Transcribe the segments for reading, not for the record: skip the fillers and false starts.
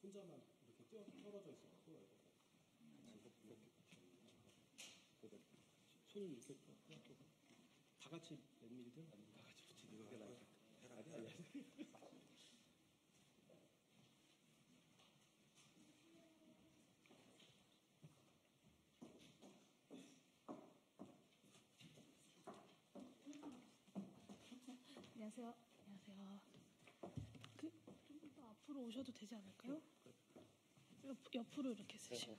혼자만 이렇게 떨어져 있어요. 손을 이렇게 다 같이 내밀든 아니면 다 같이 붙이는 게 나을까? 안녕하세요. 안녕하세요. 좀 더 앞으로 오셔도 되지 않을까요? 옆으로 이렇게 쓰시면.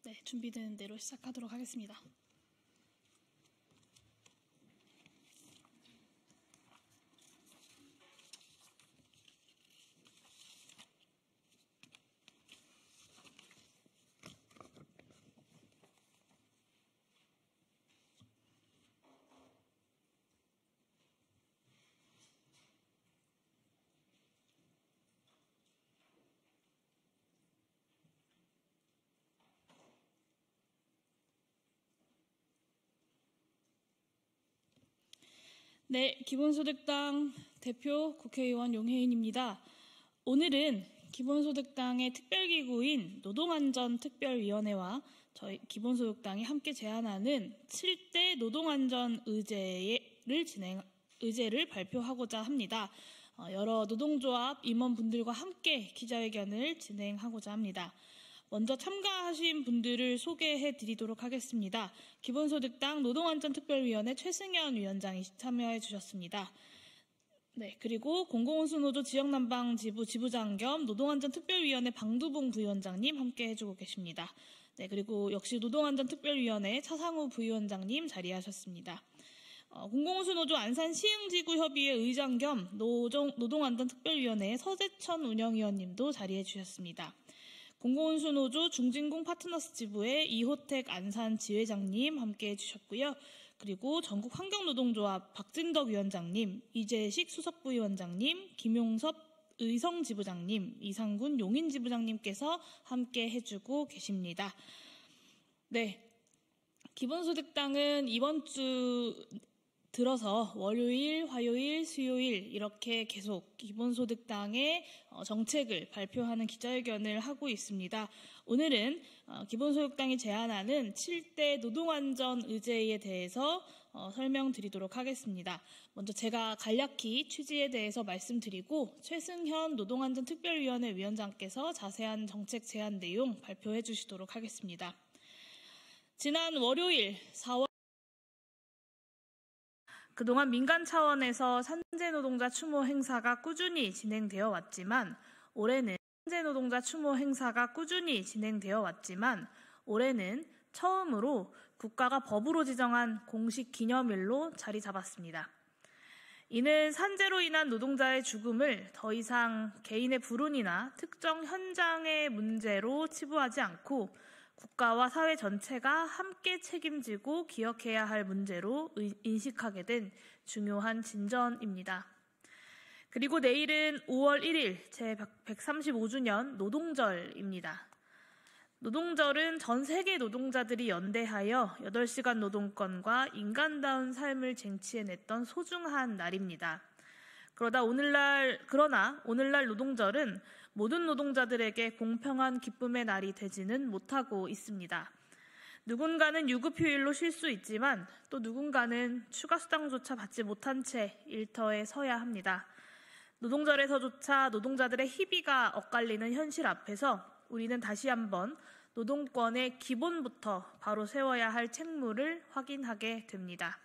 네, 준비된 대로 시작하도록 하겠습니다. 네, 기본소득당 대표 국회의원 용혜인입니다. 오늘은 기본소득당의 특별기구인 노동안전특별위원회와 저희 기본소득당이 함께 제안하는 7대 노동안전 의제를 발표하고자 합니다. 여러 노동조합 임원분들과 함께 기자회견을 진행하고자 합니다. 먼저 참가하신 분들을 소개해 드리도록 하겠습니다. 기본소득당 노동안전특별위원회 최승현 위원장이 참여해 주셨습니다. 네, 그리고 공공운수노조 지역난방지부 지부장 겸 노동안전특별위원회 방두봉 부위원장님 함께 해주고 계십니다. 네, 그리고 역시 노동안전특별위원회 차상우 부위원장님 자리하셨습니다. 공공운수노조 안산시흥지구협의회 의장 겸 노동안전특별위원회 서재천 운영위원님도 자리해 주셨습니다. 공공운수노조 중진공 파트너스 지부의 이호택 안산 지회장님 함께 해주셨고요. 그리고 전국 환경노동조합 박진덕 위원장님, 이재식 수석부위원장님, 김용섭 의성지부장님, 이상군 용인지부장님께서 함께 해주고 계십니다. 네, 기본소득당은 이번 주 들어서 월요일, 화요일, 수요일 이렇게 계속 기본소득당의 정책을 발표하는 기자회견을 하고 있습니다. 오늘은 기본소득당이 제안하는 7대 노동안전 의제에 대해서 설명드리도록 하겠습니다. 먼저 제가 간략히 취지에 대해서 말씀드리고 최승현 노동안전특별위원회 위원장께서 자세한 정책 제안 내용 발표해 주시도록 하겠습니다. 지난 월요일 4월 그동안 민간 차원에서 산재노동자 추모 행사가 꾸준히 진행되어 왔지만 올해는 처음으로 국가가 법으로 지정한 공식 기념일로 자리 잡았습니다. 이는 산재로 인한 노동자의 죽음을 더 이상 개인의 불운이나 특정 현장의 문제로 치부하지 않고 국가와 사회 전체가 함께 책임지고 기억해야 할 문제로 인식하게 된 중요한 진전입니다. 그리고 내일은 5월 1일 제135주년 노동절입니다. 노동절은 전 세계 노동자들이 연대하여 8시간 노동권과 인간다운 삶을 쟁취해냈던 소중한 날입니다. 그러나 오늘날 노동절은 모든 노동자들에게 공평한 기쁨의 날이 되지는 못하고 있습니다. 누군가는 유급휴일로 쉴 수 있지만 또 누군가는 추가 수당조차 받지 못한 채 일터에 서야 합니다. 노동절에서조차 노동자들의 희비가 엇갈리는 현실 앞에서 우리는 다시 한번 노동권의 기본부터 바로 세워야 할 책무를 확인하게 됩니다.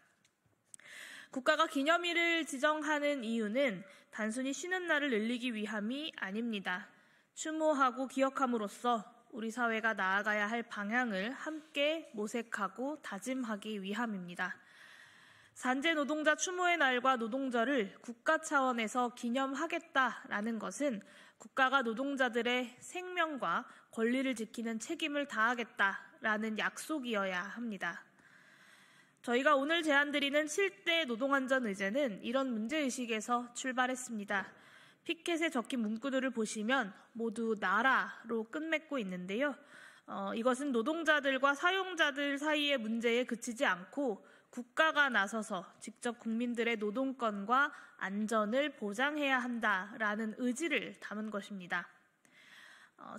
국가가 기념일을 지정하는 이유는 단순히 쉬는 날을 늘리기 위함이 아닙니다. 추모하고 기억함으로써 우리 사회가 나아가야 할 방향을 함께 모색하고 다짐하기 위함입니다. 산재 노동자 추모의 날과 노동절을 국가 차원에서 기념하겠다라는 것은 국가가 노동자들의 생명과 권리를 지키는 책임을 다하겠다라는 약속이어야 합니다. 저희가 오늘 제안드리는 7대 노동안전 의제는 이런 문제의식에서 출발했습니다. 피켓에 적힌 문구들을 보시면 모두 나라로 끝맺고 있는데요. 이것은 노동자들과 사용자들 사이의 문제에 그치지 않고 국가가 나서서 직접 국민들의 노동권과 안전을 보장해야 한다라는 의지를 담은 것입니다.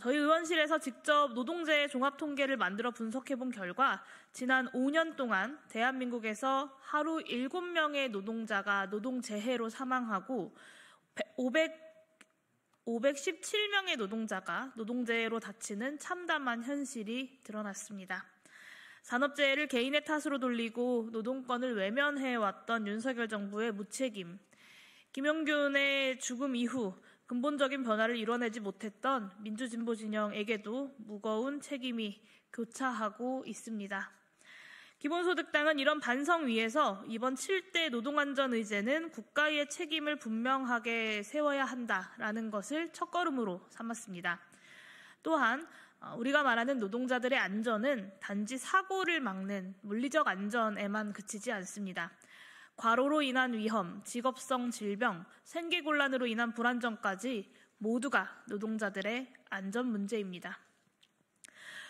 저희 의원실에서 직접 노동재해 종합통계를 만들어 분석해본 결과 지난 5년 동안 대한민국에서 하루 7명의 노동자가 노동재해로 사망하고 517명의 노동자가 노동재해로 다치는 참담한 현실이 드러났습니다. 산업재해를 개인의 탓으로 돌리고 노동권을 외면해왔던 윤석열 정부의 무책임, 김용균의 죽음 이후 근본적인 변화를 이뤄내지 못했던 민주진보 진영에게도 무거운 책임이 교차하고 있습니다. 기본소득당은 이런 반성 위에서 이번 7대 노동안전의제는 국가의 책임을 분명하게 세워야 한다라는 것을 첫걸음으로 삼았습니다. 또한 우리가 말하는 노동자들의 안전은 단지 사고를 막는 물리적 안전에만 그치지 않습니다. 과로로 인한 위험, 직업성 질병, 생계곤란으로 인한 불안정까지 모두가 노동자들의 안전 문제입니다.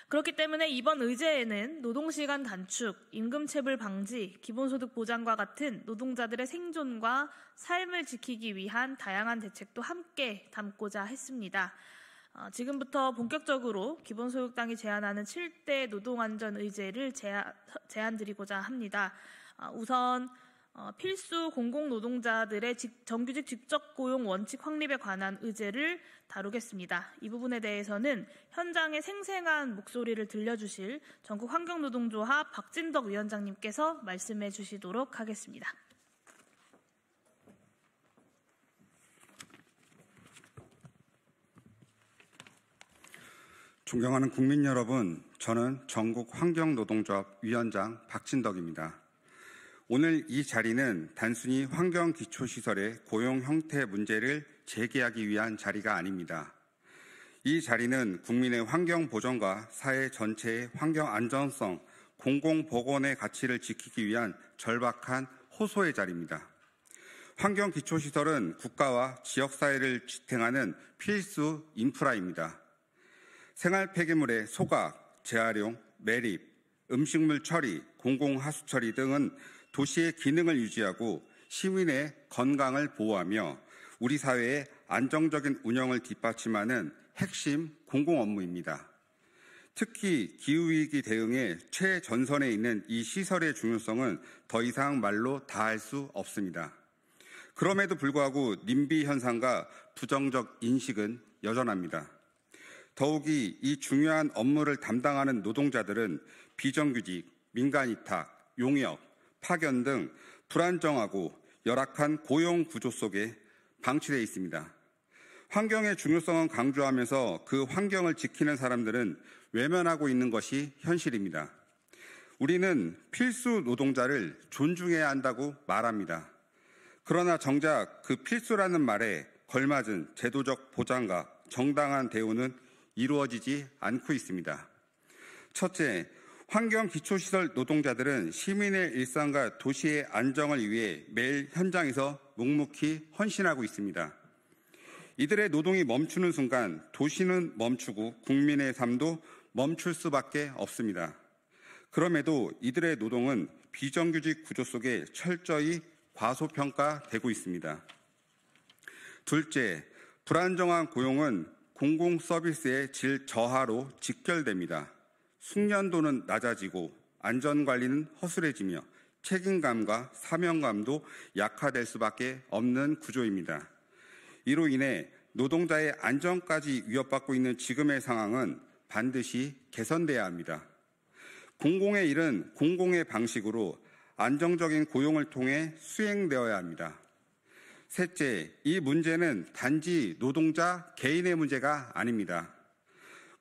그렇기 때문에 이번 의제에는 노동시간 단축, 임금체불 방지, 기본소득 보장과 같은 노동자들의 생존과 삶을 지키기 위한 다양한 대책도 함께 담고자 했습니다. 지금부터 본격적으로 기본소득당이 제안하는 7대 노동안전의제를 제안드리고자 합니다. 우선 필수 공공노동자들의 정규직 직접 고용 원칙 확립에 관한 의제를 다루겠습니다. 이 부분에 대해서는 현장의 생생한 목소리를 들려주실 전국환경노동조합 박진덕 위원장님께서 말씀해 주시도록 하겠습니다. 존경하는 국민 여러분, 저는 전국환경노동조합 위원장 박진덕입니다. 오늘 이 자리는 단순히 환경기초시설의 고용 형태 문제를 제기하기 위한 자리가 아닙니다. 이 자리는 국민의 환경 보전과 사회 전체의 환경 안전성, 공공보건의 가치를 지키기 위한 절박한 호소의 자리입니다. 환경기초시설은 국가와 지역사회를 지탱하는 필수 인프라입니다. 생활 폐기물의 소각, 재활용, 매립, 음식물 처리, 공공하수 처리 등은 도시의 기능을 유지하고 시민의 건강을 보호하며 우리 사회의 안정적인 운영을 뒷받침하는 핵심 공공 업무입니다. 특히 기후위기 대응의 최전선에 있는 이 시설의 중요성은 더 이상 말로 다할 수 없습니다. 그럼에도 불구하고 님비 현상과 부정적 인식은 여전합니다. 더욱이 이 중요한 업무를 담당하는 노동자들은 비정규직, 민간위탁, 용역, 파견 등 불안정하고 열악한 고용 구조 속에 방치되어 있습니다. 환경의 중요성은 강조하면서 그 환경을 지키는 사람들은 외면하고 있는 것이 현실입니다. 우리는 필수 노동자를 존중해야 한다고 말합니다. 그러나 정작 그 필수라는 말에 걸맞은 제도적 보장과 정당한 대우는 이루어지지 않고 있습니다. 첫째, 환경기초시설 노동자들은 시민의 일상과 도시의 안정을 위해 매일 현장에서 묵묵히 헌신하고 있습니다. 이들의 노동이 멈추는 순간 도시는 멈추고 국민의 삶도 멈출 수밖에 없습니다. 그럼에도 이들의 노동은 비정규직 구조 속에 철저히 과소평가되고 있습니다. 둘째, 불안정한 고용은 공공서비스의 질 저하로 직결됩니다. 숙련도는 낮아지고 안전관리는 허술해지며 책임감과 사명감도 약화될 수밖에 없는 구조입니다. 이로 인해 노동자의 안전까지 위협받고 있는 지금의 상황은 반드시 개선돼야 합니다. 공공의 일은 공공의 방식으로 안정적인 고용을 통해 수행되어야 합니다. 셋째, 이 문제는 단지 노동자 개인의 문제가 아닙니다.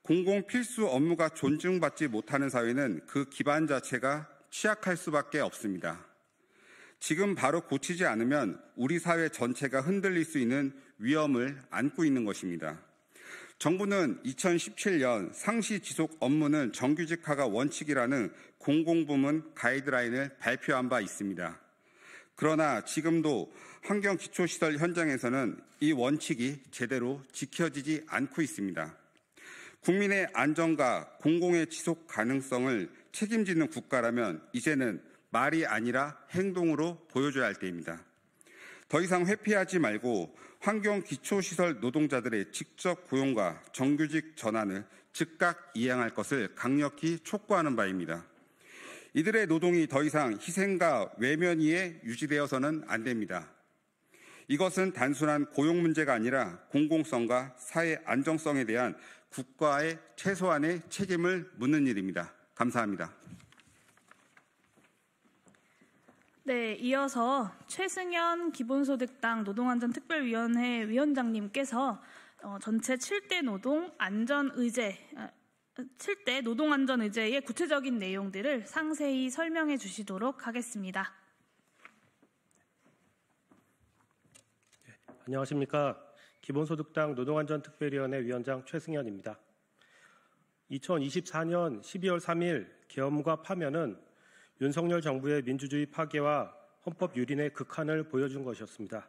공공 필수 업무가 존중받지 못하는 사회는 그 기반 자체가 취약할 수밖에 없습니다. 지금 바로 고치지 않으면 우리 사회 전체가 흔들릴 수 있는 위험을 안고 있는 것입니다. 정부는 2017년 상시 지속 업무는 정규직화가 원칙이라는 공공부문 가이드라인을 발표한 바 있습니다. 그러나 지금도 환경기초시설 현장에서는 이 원칙이 제대로 지켜지지 않고 있습니다. 국민의 안전과 공공의 지속 가능성을 책임지는 국가라면 이제는 말이 아니라 행동으로 보여줘야 할 때입니다. 더 이상 회피하지 말고 환경기초시설 노동자들의 직접 고용과 정규직 전환을 즉각 이행할 것을 강력히 촉구하는 바입니다. 이들의 노동이 더 이상 희생과 외면 위에 유지되어서는 안 됩니다. 이것은 단순한 고용 문제가 아니라 공공성과 사회 안정성에 대한 국가의 최소한의 책임을 묻는 일입니다. 감사합니다. 네, 이어서 최승현 기본소득당 노동안전특별위원회 위원장님께서 전체 7대 노동안전의제의 구체적인 내용들을 상세히 설명해 주시도록 하겠습니다. 안녕하십니까. 기본소득당 노동안전특별위원회 위원장 최승현입니다. 2024년 12월 3일 계엄과 파면은 윤석열 정부의 민주주의 파괴와 헌법 유린의 극한을 보여준 것이었습니다.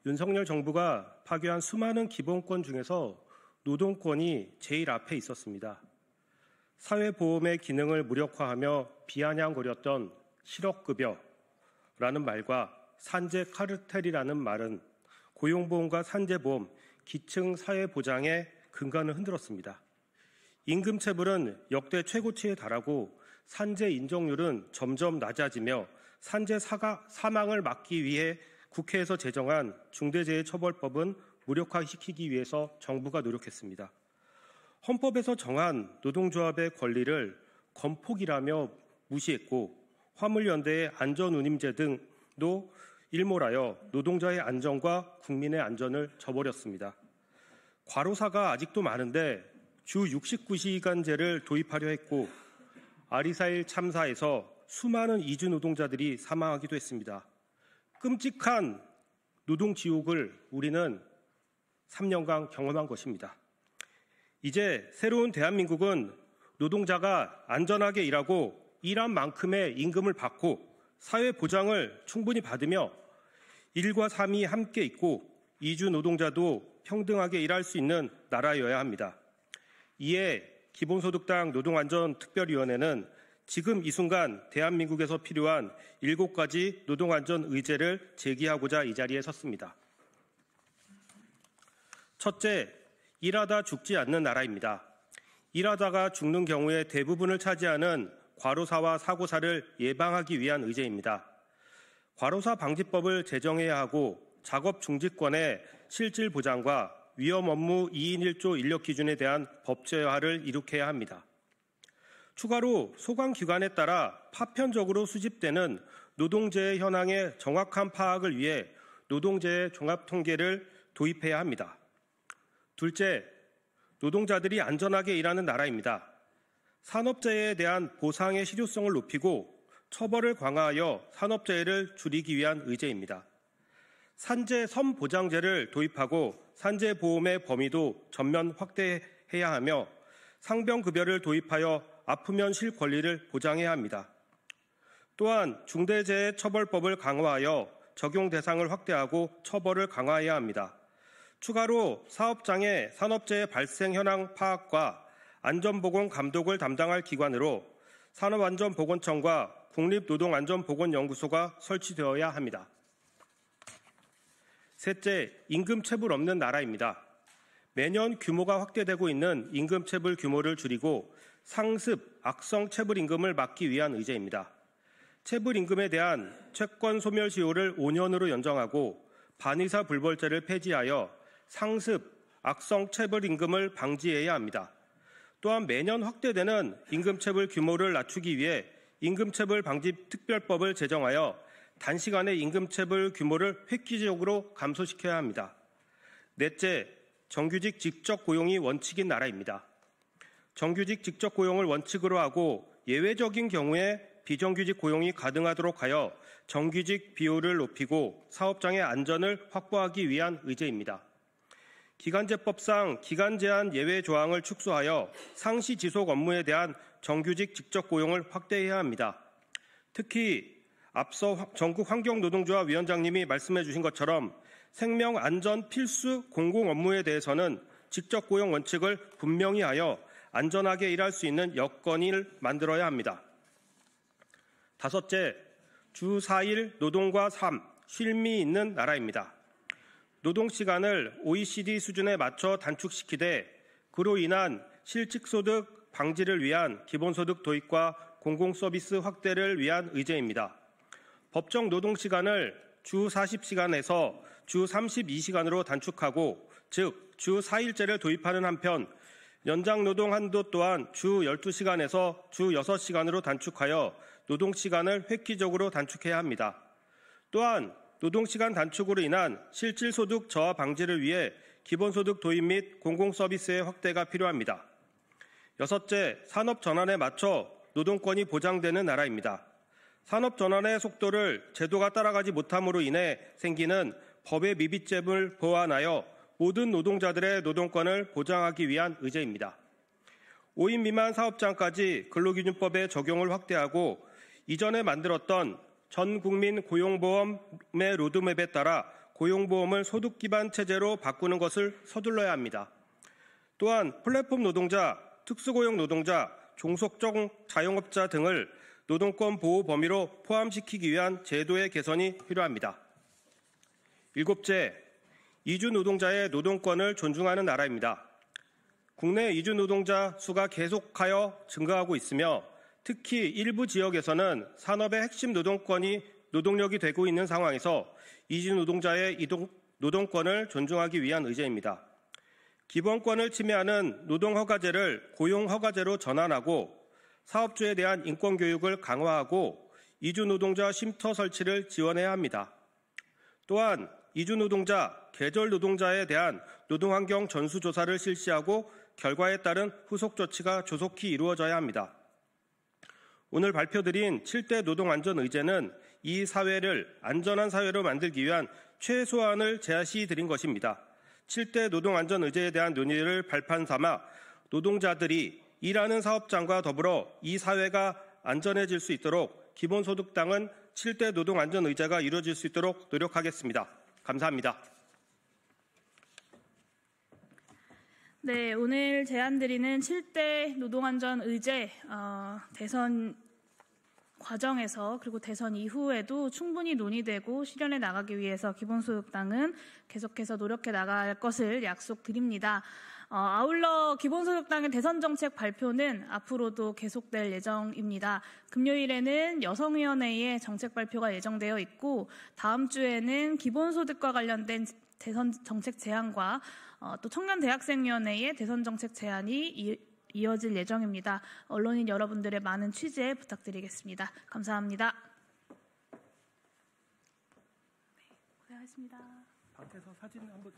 윤석열 정부가 파괴한 수많은 기본권 중에서 노동권이 제일 앞에 있었습니다. 사회보험의 기능을 무력화하며 비아냥거렸던 실업급여라는 말과 산재 카르텔이라는 말은 고용보험과 산재보험, 기층 사회보장의 근간을 흔들었습니다. 임금체불은 역대 최고치에 달하고 산재 인정률은 점점 낮아지며 산재 사망을 막기 위해 국회에서 제정한 중대재해처벌법은 무력화시키기 위해서 정부가 노력했습니다. 헌법에서 정한 노동조합의 권리를 건폭이라며 무시했고 화물연대의 안전운임제 등도 일몰하여 노동자의 안전과 국민의 안전을 저버렸습니다. 과로사가 아직도 많은데 주 69시간제를 도입하려 했고 아리사일 참사에서 수많은 이주 노동자들이 사망하기도 했습니다. 끔찍한 노동지옥을 우리는 3년간 경험한 것입니다. 이제 새로운 대한민국은 노동자가 안전하게 일하고 일한 만큼의 임금을 받고 사회보장을 충분히 받으며 일과 삶이 함께 있고 이주 노동자도 평등하게 일할 수 있는 나라여야 합니다. 이에 기본소득당 노동안전특별위원회는 지금 이 순간 대한민국에서 필요한 7가지 노동안전 의제를 제기하고자 이 자리에 섰습니다. 첫째, 일하다 죽지 않는 나라입니다. 일하다가 죽는 경우의 대부분을 차지하는 과로사와 사고사를 예방하기 위한 의제입니다. 과로사 방지법을 제정해야 하고 작업 중지권의 실질 보장과 위험 업무 2인 1조 인력 기준에 대한 법제화를 이룩해야 합니다. 추가로 소관기관에 따라 파편적으로 수집되는 노동재해 현황의 정확한 파악을 위해 노동재해 종합통계를 도입해야 합니다. 둘째, 노동자들이 안전하게 일하는 나라입니다. 산업재해에 대한 보상의 실효성을 높이고 처벌을 강화하여 산업재해를 줄이기 위한 의제입니다. 산재 선보장제를 도입하고 산재보험의 범위도 전면 확대해야 하며 상병급여를 도입하여 아프면 쉴 권리를 보장해야 합니다. 또한 중대재해처벌법을 강화하여 적용 대상을 확대하고 처벌을 강화해야 합니다. 추가로 사업장의 산업재해 발생 현황 파악과 안전보건 감독을 담당할 기관으로 산업안전보건청과 국립노동안전보건연구소가 설치되어야 합니다. 셋째, 임금체불 없는 나라입니다. 매년 규모가 확대되고 있는 임금체불 규모를 줄이고 상습, 악성 체불임금을 막기 위한 의제입니다. 체불임금에 대한 채권 소멸시효를 5년으로 연장하고 반의사 불벌죄를 폐지하여 상습, 악성 체불임금을 방지해야 합니다. 또한 매년 확대되는 임금체불 규모를 낮추기 위해 임금체불 방지 특별법을 제정하여 단시간에 임금체불 규모를 획기적으로 감소시켜야 합니다. 넷째, 정규직 직접 고용이 원칙인 나라입니다. 정규직 직접 고용을 원칙으로 하고 예외적인 경우에 비정규직 고용이 가능하도록 하여 정규직 비율을 높이고 사업장의 안전을 확보하기 위한 의제입니다. 기간제법상 기간 제한 예외 조항을 축소하여 상시 지속 업무에 대한 정규직 직접 고용을 확대해야 합니다. 특히 앞서 전국환경노동조합 위원장님이 말씀해 주신 것처럼 생명 안전 필수 공공 업무에 대해서는 직접 고용 원칙을 분명히 하여 안전하게 일할 수 있는 여건을 만들어야 합니다. 다섯째, 주 4일 노동과 삶, 쉼이 있는 나라입니다. 노동시간을 OECD 수준에 맞춰 단축시키되 그로 인한 실직소득 방지를 위한 기본소득 도입과 공공서비스 확대를 위한 의제입니다. 법정 노동시간을 주 40시간에서 주 32시간으로 단축하고 즉 주 4일제를 도입하는 한편 연장노동 한도 또한 주 12시간에서 주 6시간으로 단축하여 노동시간을 획기적으로 단축해야 합니다. 또한 노동시간 단축으로 인한 실질소득 저하 방지를 위해 기본소득 도입 및 공공서비스의 확대가 필요합니다. 여섯째, 산업전환에 맞춰 노동권이 보장되는 나라입니다. 산업전환의 속도를 제도가 따라가지 못함으로 인해 생기는 법의 미비점을 보완하여 모든 노동자들의 노동권을 보장하기 위한 의제입니다. 5인 미만 사업장까지 근로기준법의 적용을 확대하고 이전에 만들었던 전국민 고용보험의 로드맵에 따라 고용보험을 소득기반 체제로 바꾸는 것을 서둘러야 합니다. 또한 플랫폼 노동자, 특수고용 노동자, 종속적 자영업자 등을 노동권 보호 범위로 포함시키기 위한 제도의 개선이 필요합니다. 일곱째, 이주 노동자의 노동권을 존중하는 나라입니다. 국내 이주 노동자 수가 계속하여 증가하고 있으며 특히 일부 지역에서는 산업의 핵심 노동력이 되고 있는 상황에서 이주 노동자의 노동권을 존중하기 위한 의제입니다. 기본권을 침해하는 노동허가제를 고용허가제로 전환하고 사업주에 대한 인권교육을 강화하고 이주 노동자 쉼터 설치를 지원해야 합니다. 또한 이주 노동자, 계절 노동자에 대한 노동환경 전수조사를 실시하고 결과에 따른 후속 조치가 조속히 이루어져야 합니다. 오늘 발표드린 7대 노동안전 의제는 이 사회를 안전한 사회로 만들기 위한 최소한을 제시드린 것입니다. 7대 노동안전 의제에 대한 논의를 발판 삼아 노동자들이 일하는 사업장과 더불어 이 사회가 안전해질 수 있도록 기본소득당은 7대 노동안전 의제가 이루어질 수 있도록 노력하겠습니다. 감사합니다. 네, 오늘 제안드리는 7대 노동안전 의제 대선 과정에서 그리고 대선 이후에도 충분히 논의되고 실현해 나가기 위해서 기본소득당은 계속해서 노력해 나갈 것을 약속드립니다. 아울러 기본소득당의 대선정책 발표는 앞으로도 계속될 예정입니다. 금요일에는 여성위원회의 정책 발표가 예정되어 있고 다음 주에는 기본소득과 관련된 대선 정책 제안과 또 청년대학생위원회의 대선 정책 제안이 이어질 예정입니다. 언론인 여러분들의 많은 취재 부탁드리겠습니다. 감사합니다. 네, 고생하셨습니다. 밖에서 사진 한번